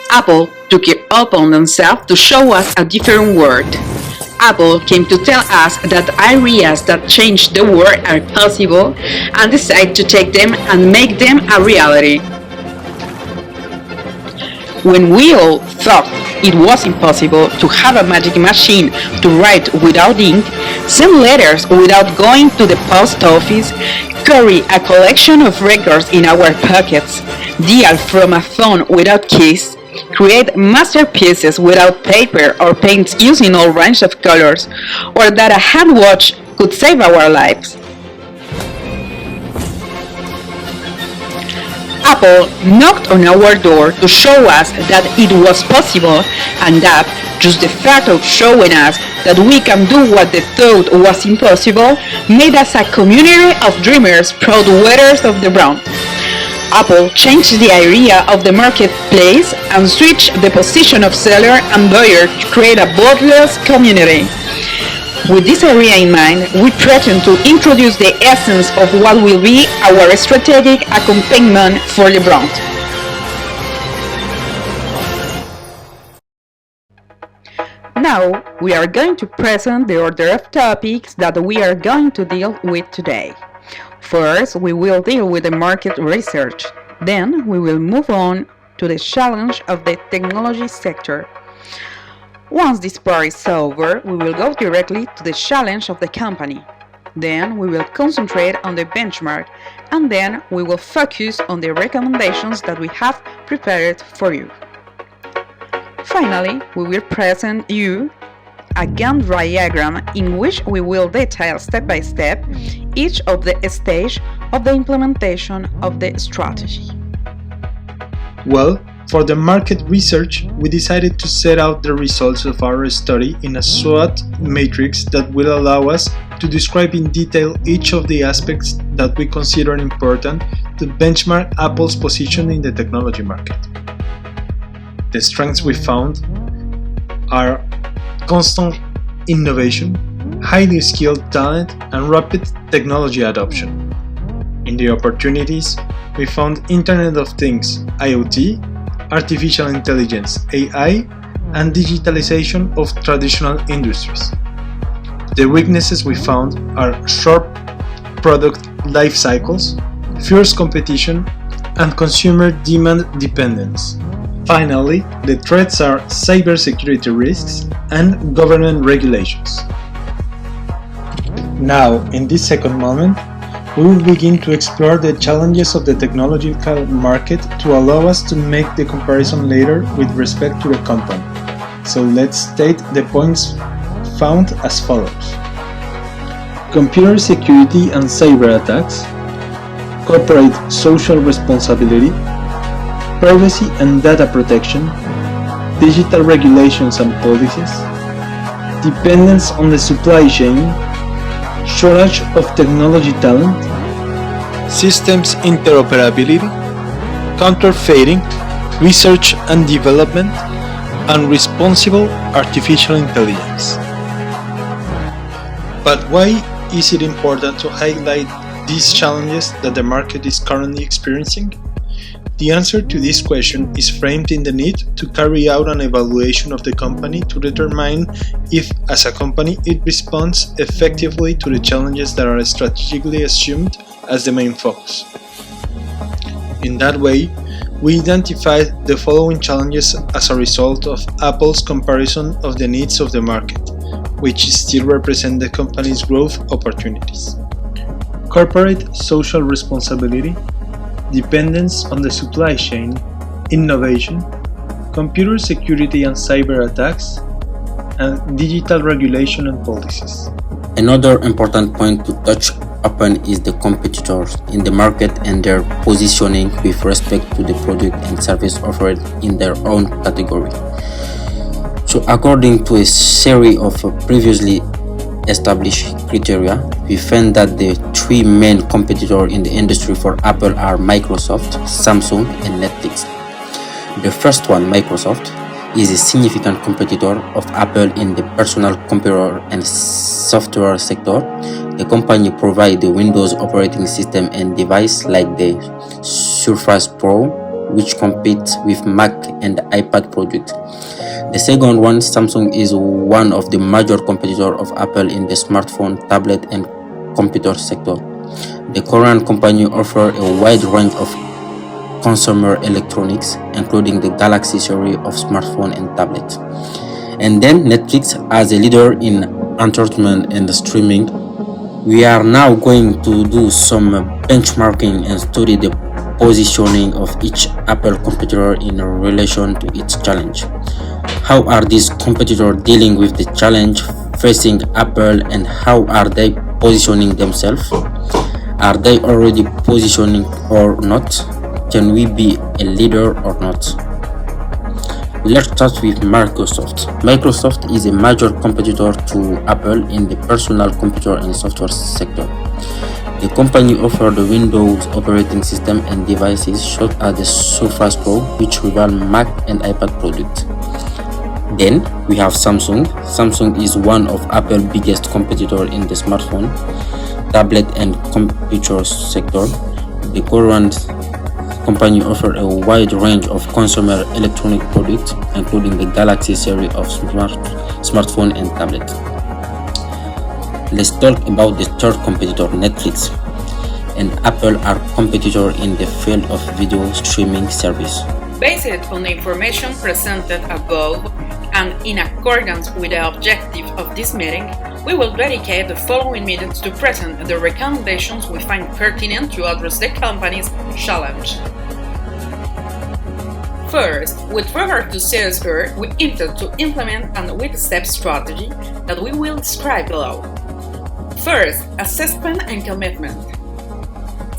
Apple took it upon themselves to show us a different world. Apple came to tell us that ideas that change the world are possible and decide to take them and make them a reality. When we all thought it was impossible to have a magic machine to write without ink, send letters without going to the post office, carry a collection of records in our pockets, dial from a phone without keys, create masterpieces without paper or paints using all range of colors, or that a hand watch could save our lives. Apple knocked on our door to show us that it was possible, and that just the fact of showing us that we can do what they thought was impossible made us a community of dreamers, proud wearers of the brand. Apple changed the idea of the marketplace and switched the position of seller and buyer to create a bloodless community. With this area in mind, we pretend to introduce the essence of what will be our strategic accompaniment for the brand. Now, we are going to present the order of topics that we are going to deal with today. First, we will deal with the market research. Then, we will move on to the challenge of the technology sector. Once this part is over, we will go directly to the challenge of the company. Then we will concentrate on the benchmark, and then we will focus on the recommendations that we have prepared for you. Finally, we will present you a Gantt diagram in which we will detail step by step each of the stages of the implementation of the strategy. Well, for the market research, we decided to set out the results of our study in a SWOT matrix that will allow us to describe in detail each of the aspects that we consider important to benchmark Apple's position in the technology market. The strengths we found are constant innovation, highly skilled talent, and rapid technology adoption. In the opportunities, we found Internet of Things, IoT, artificial intelligence, AI, and digitalization of traditional industries. The weaknesses we found are short product life cycles, fierce competition, and consumer demand dependence. Finally, the threats are cybersecurity risks and government regulations. Now, in this second moment, we will begin to explore the challenges of the technological market to allow us to make the comparison later with respect to the company. So let's state the points found as follows. Computer security and cyber attacks, corporate social responsibility, privacy and data protection, digital regulations and policies, dependence on the supply chain, shortage of technology talent, systems interoperability, counterfeiting, research and development, and responsible artificial intelligence. But why is it important to highlight these challenges that the market is currently experiencing? The answer to this question is framed in the need to carry out an evaluation of the company to determine if, as a company, it responds effectively to the challenges that are strategically assumed as the main focus. In that way, we identified the following challenges as a result of Apple's comparison of the needs of the market, which still represent the company's growth opportunities. Corporate social responsibility, dependence on the supply chain, innovation, computer security and cyber attacks, and digital regulation and policies. Another important point to touch upon is the competitors in the market and their positioning with respect to the product and service offered in their own category. So according to a series of previously established criteria, we found that the three main competitors in the industry for Apple are Microsoft, Samsung, and Netflix. The first one, Microsoft, is a significant competitor of Apple in the personal computer and software sector. The company provides the Windows operating system and devices like the Surface Pro, which compete with Mac and iPad products. The second one, Samsung, is one of the major competitors of Apple in the smartphone, tablet, and computer sector. The Korean company offers a wide range of consumer electronics, including the Galaxy series of smartphones and tablets. And then Netflix, as a leader in entertainment and streaming. We are now going to do some benchmarking and study the positioning of each Apple competitor in relation to its challenge. How are these competitors dealing with the challenge facing Apple, and how are they positioning themselves? Are they already positioning or not? Can we be a leader or not? Let's start with Microsoft. Microsoft is a major competitor to Apple in the personal computer and software sector. The company offers the Windows operating system and devices such as the Surface Pro, which rival Mac and iPad products. Then we have Samsung. Samsung is one of Apple's biggest competitors in the smartphone, tablet, and computer sector. The Korean company offers a wide range of consumer electronic products, including the Galaxy series of smartphone and tablet. Let's talk about the third competitor, Netflix, and Apple are competitors in the field of video streaming service. Based on the information presented above and in accordance with the objective of this meeting, we will dedicate the following minutes to present the recommendations we find pertinent to address the company's challenge. First, with regard to CSR, we intend to implement a with-step strategy that we will describe below. First, assessment and commitment.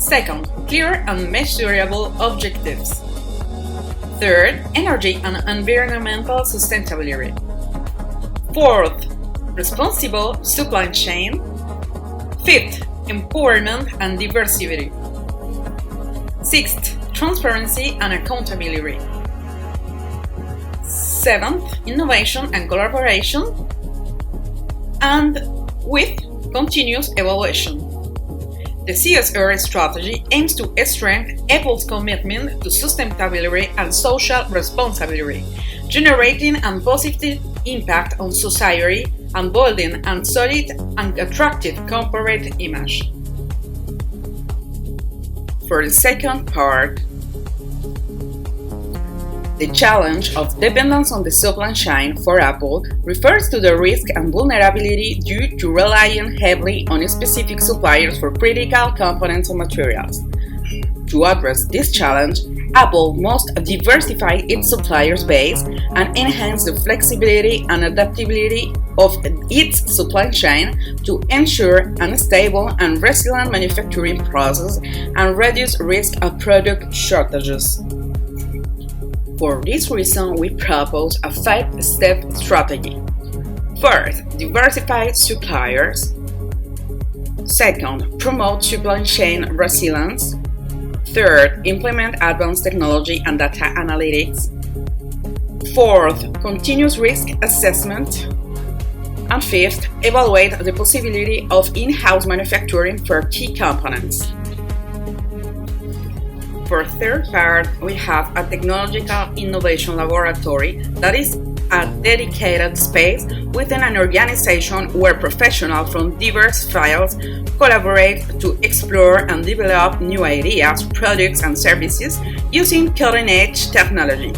Second, clear and measurable objectives. Third, energy and environmental sustainability. Fourth, responsible supply chain. Fifth, empowerment and diversity. Sixth, transparency and accountability. Seventh, innovation and collaboration. And with continuous evaluation. The CSR strategy aims to strengthen Apple's commitment to sustainability and social responsibility, generating a positive impact on society and building a solid and attractive corporate image. For the second part, the challenge of dependence on the supply chain for Apple refers to the risk and vulnerability due to relying heavily on specific suppliers for critical components and materials. To address this challenge, Apple must diversify its suppliers base and enhance the flexibility and adaptability of its supply chain to ensure a stable and resilient manufacturing process and reduce risk of product shortages. For this reason, we propose a 5-step strategy. First, diversify suppliers. Second, promote supply chain resilience. Third, implement advanced technology and data analytics. Fourth, continuous risk assessment. And fifth, evaluate the possibility of in-house manufacturing for key components. For third part, we have a technological innovation laboratory that is a dedicated space within an organization where professionals from diverse fields collaborate to explore and develop new ideas, products, and services using cutting-edge technology.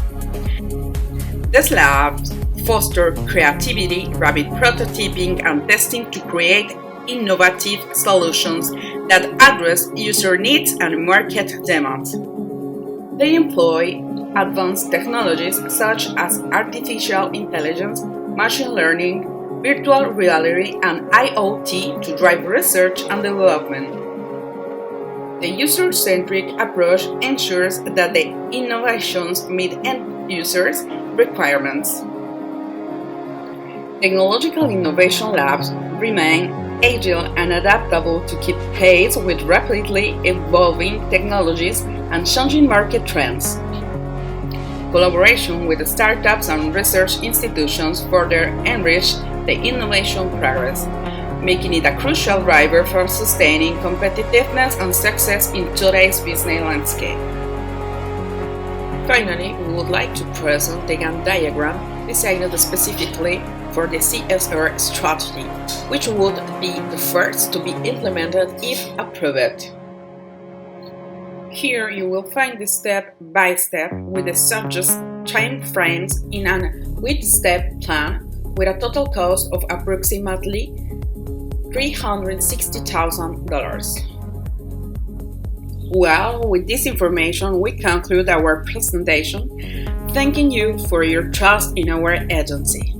These labs foster creativity, rapid prototyping, and testing to create innovative solutions that address user needs and market demands. They employ advanced technologies such as artificial intelligence, machine learning, virtual reality, and IoT to drive research and development. The user-centric approach ensures that the innovations meet end users' requirements. Technological innovation labs remain agile and adaptable to keep pace with rapidly evolving technologies and changing market trends. Collaboration with startups and research institutions further enrich the innovation progress, making it a crucial driver for sustaining competitiveness and success in today's business landscape. Finally, we would like to present the Gantt diagram designed specifically for the CSR strategy, which would be the first to be implemented if approved. Here you will find the step by step with the subject time frames in an 8-step plan with a total cost of approximately $360,000. Well, with this information, we conclude our presentation, thanking you for your trust in our agency.